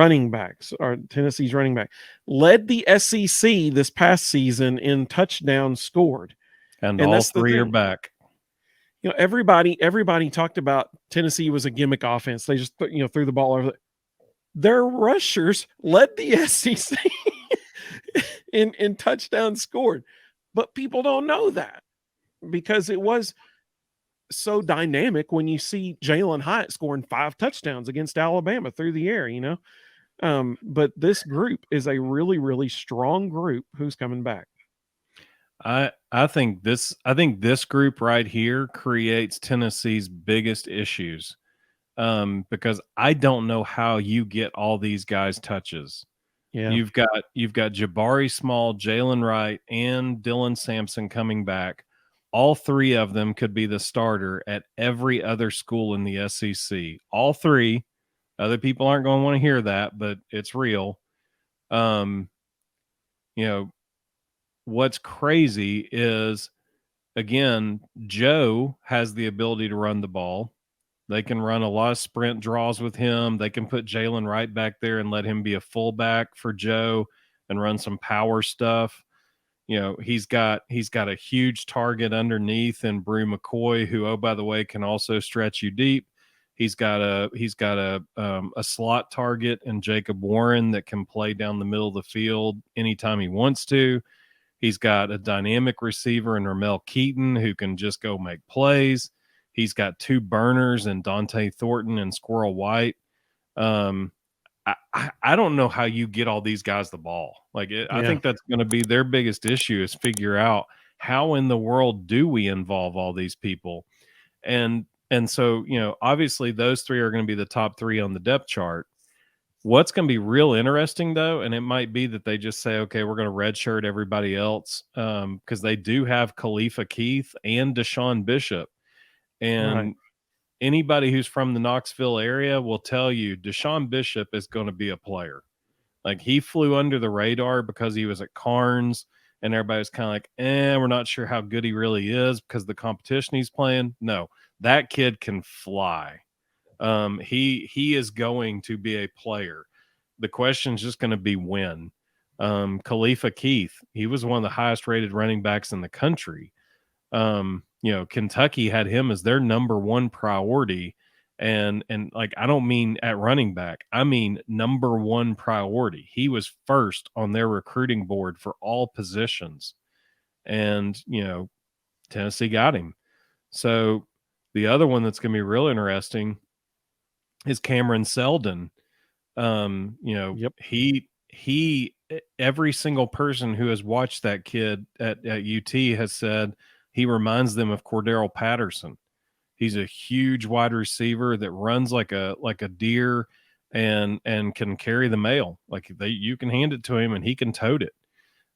running backs, or Tennessee's running back, led the SEC this past season in touchdowns scored. And And all that's the three are thing. back. Everybody talked about Tennessee was a gimmick offense. They just threw the ball over. Their rushers led the SEC in touchdowns scored, but people don't know that because it was so dynamic when you see Jalen Hyatt scoring 5 touchdowns against Alabama through the air. But this group is a really, really strong group who's coming back. I think this group right here creates Tennessee's biggest issues, because I don't know how you get all these guys touches. Yeah, You've got Jabari Small, Jaylen Wright, and Dylan Sampson coming back. All three of them could be the starter at every other school in the SEC. All three. Other people aren't going to want to hear that, but it's real. What's crazy is, again, Joe has the ability to run the ball. They can run a lot of sprint draws with him. They can put Jaylen Wright back there and let him be a fullback for Joe and run some power stuff. He's got a huge target underneath in Brew McCoy, who, oh, by the way, can also stretch you deep. He's got a slot target in Jacob Warren that can play down the middle of the field anytime he wants to. He's got a dynamic receiver in Ramel Keaton who can just go make plays. He's got 2 burners in Dante Thornton and Squirrel White. I don't know how you get all these guys the ball. I think that's going to be their biggest issue, is figure out how in the world do we involve all these people. And so, obviously those 3 are going to be the top 3 on the depth chart. What's going to be real interesting, though, and it might be that they just say, okay, we're going to redshirt everybody else, because they do have Khalifa Keith and Deshaun Bishop. And anybody who's from the Knoxville area will tell you Deshaun Bishop is going to be a player. He flew under the radar because he was at Carnes, and everybody's kind of like, we're not sure how good he really is because of the competition he's playing. No, that kid can fly. He is going to be a player. The question is just going to be when. Khalifa Keith, he was one of the highest rated running backs in the country. Kentucky had him as their number 1 priority. And I don't mean at running back, I mean number 1 priority. He was first on their recruiting board for all positions. And, Tennessee got him. So the other one that's going to be real interesting is Cam Seldon. He every single person who has watched that kid at UT has said he reminds them of Cordero Patterson. He's a huge wide receiver that runs like a deer and can carry the mail. You can hand it to him and he can tote it.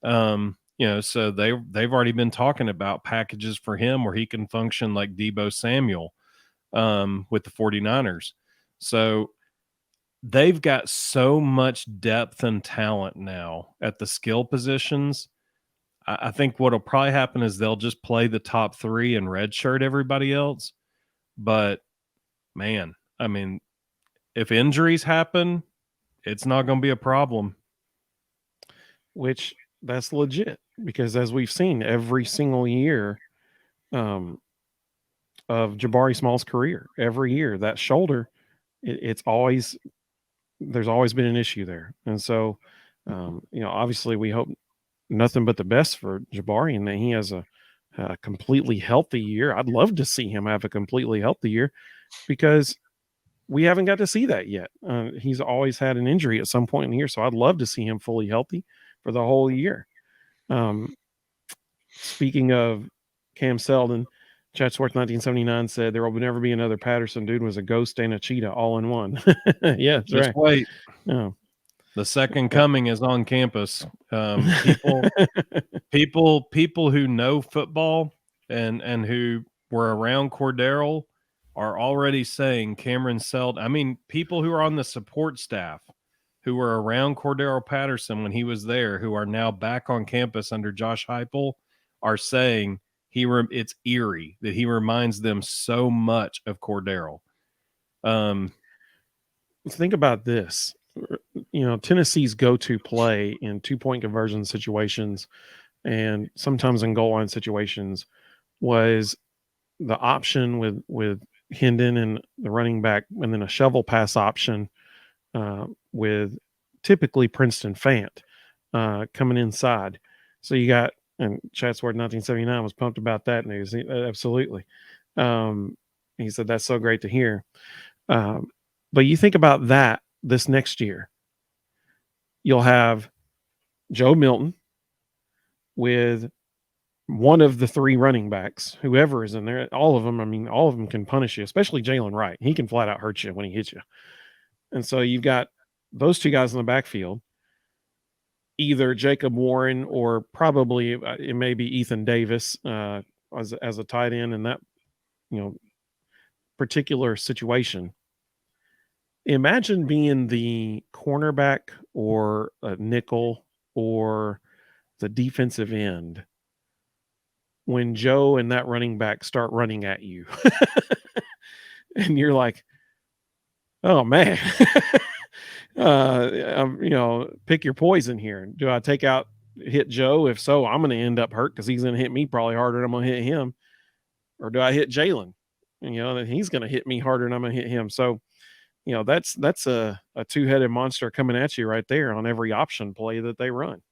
So they've already been talking about packages for him where he can function like Deebo Samuel with the 49ers. So they've got so much depth and talent now at the skill positions. I think what'll probably happen is they'll just play the top 3 and redshirt everybody else. But man, I mean, if injuries happen, it's not going to be a problem. Which that's legit, because as we've seen every single year of Jabari Small's career, every year that shoulder, there's always been an issue there. And so, obviously we hope nothing but the best for Jabari and that he has a completely healthy year. I'd love to see him have a completely healthy year because we haven't got to see that yet. He's always had an injury at some point in the year. So I'd love to see him fully healthy for the whole year. Speaking of Cam Seldon, Chatsworth 1979 said there will never be another Patterson. Dude was a ghost and a cheetah all in one. Yeah, that's just right. Wait. Oh. The second coming is on campus. People who know football and who were around Cordero are already saying Cam Seldon. I mean, people who are on the support staff who were around Cordero Patterson when he was there, who are now back on campus under Josh Heupel, are saying it's eerie that he reminds them so much of Cordero. Think about this. Tennessee's go-to play in 2-point conversion situations and sometimes in goal line situations was the option with Hendon and the running back, and then a shovel pass option with typically Princeton Fant coming inside. So you got, and Chatsworth 1979 was pumped about that news. Absolutely. He said that's so great to hear. But you think about that this next year, you'll have Joe Milton with one of the three running backs, whoever is in there, all of them. I mean, all of them can punish you, especially Jaylen Wright. He can flat out hurt you when he hits you. And so you've got those two guys in the backfield, either Jacob Warren or probably it may be Ethan Davis as a tight end in that particular situation. Imagine being the cornerback or a nickel or the defensive end when Joe and that running back start running at you. And you're like, oh man, pick your poison here. Do I hit Joe? If so, I'm going to end up hurt because he's going to hit me probably harder than I'm going to hit him. Or do I hit Jaylen? That he's going to hit me harder than I'm going to hit him. So, that's a two-headed monster coming at you right there on every option play that they run.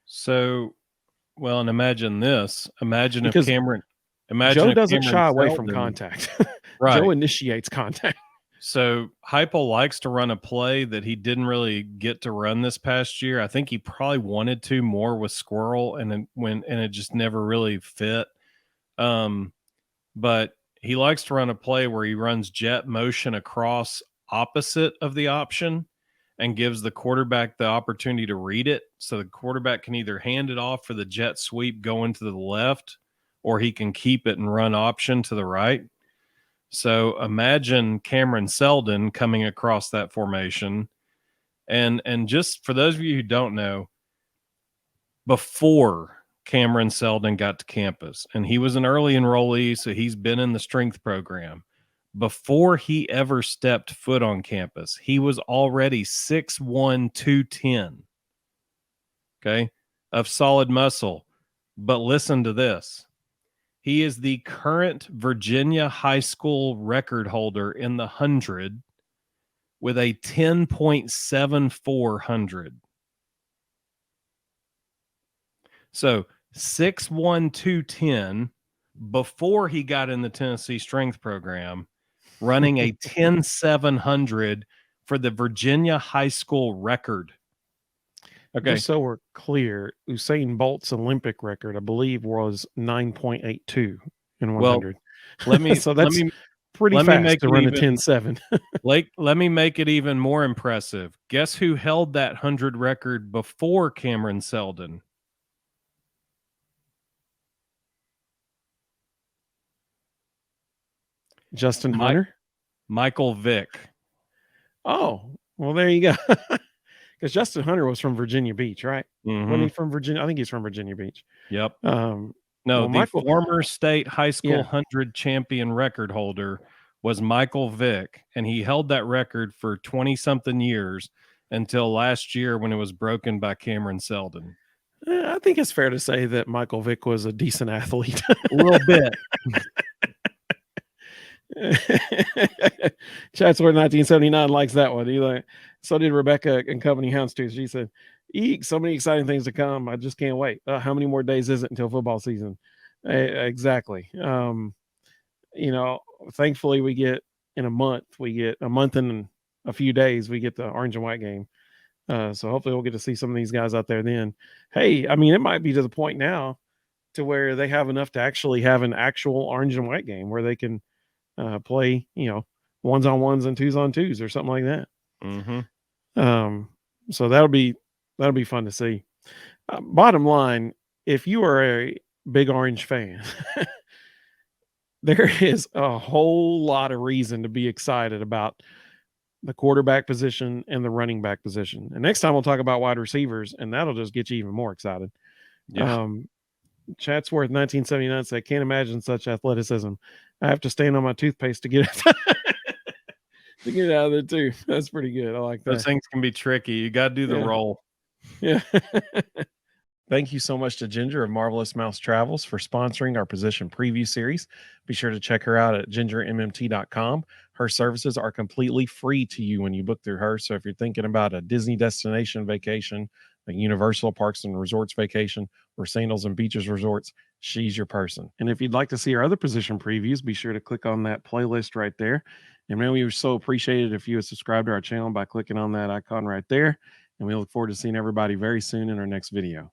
So, well, and imagine this. Imagine because if Cameron. Joe doesn't shy away from contact. Right. Joe initiates contact. So Heupel likes to run a play that he didn't really get to run this past year. I think he probably wanted to more with Squirrel, and it just never really fit. But he likes to run a play where he runs jet motion across opposite of the option and gives the quarterback the opportunity to read it. So the quarterback can either hand it off for the jet sweep going to the left, or he can keep it and run option to the right. So imagine Cameron Seldon coming across that formation. And just for those of you who don't know, before Cameron Seldon got to campus, and he was an early enrollee, so he's been in the strength program. Before he ever stepped foot on campus, he was already 6'1", 210, okay, of solid muscle. But listen to this. He is the current Virginia high school record holder in the 100 with a 10.74 100. So 6'1", 210 before he got in the Tennessee strength program, running a 10.700 for the Virginia high school record. Okay. Just so we're clear, Usain Bolt's Olympic record, I believe, was 9.82 in 100. Well, so that's pretty fast to run a 10.7. Let me make it even more impressive. Guess who held that 100 record before Cameron Seldon? Justin Hunter? Michael Vick. Oh, well, there you go. Because Justin Hunter was from Virginia Beach, right? Mm-hmm. Wasn't he from Virginia? I think he's from Virginia Beach. Yep. The former state high school 100 champion record holder was Michael Vick, and he held that record for 20-something years until last year when it was broken by Cameron Seldon. I think it's fair to say that Michael Vick was a decent athlete. A little bit. Chatsworth 1979 likes that one. So did Rebecca and Company Houndstooth. She said, "Eek, so many exciting things to come. I just can't wait. How many more days is it until football season?" Exactly. Thankfully we get a month and a few days, we get the orange and white game. So hopefully we'll get to see some of these guys out there then. Hey, I mean, it might be to the point now to where they have enough to actually have an actual orange and white game where they can play, ones on ones and twos on twos or something like that. Mm-hmm. So that'll be fun to see. Bottom line, if you are a big Orange fan, there is a whole lot of reason to be excited about the quarterback position and the running back position. And next time we'll talk about wide receivers, and that'll just get you even more excited. Yeah. Chatsworth 1979 said, "Can't imagine such athleticism. I have to stand on my toothpaste to get it." to get out of there too. That's pretty good. I like Those that. things can be tricky. You got to do the Yeah. roll. Yeah. Thank you so much to Ginger of Marvelous Mouse Travels for sponsoring our position preview series. Be sure to check her out at gingermmt.com. Her services are completely free to you when you book through her. So if you're thinking about a Disney destination vacation, a Universal Parks and Resorts vacation, or Sandals and Beaches Resorts, she's your person. And if you'd like to see our other position previews, be sure to click on that playlist right there. And man, we would so appreciate it if you would subscribe to our channel by clicking on that icon right there. And we look forward to seeing everybody very soon in our next video.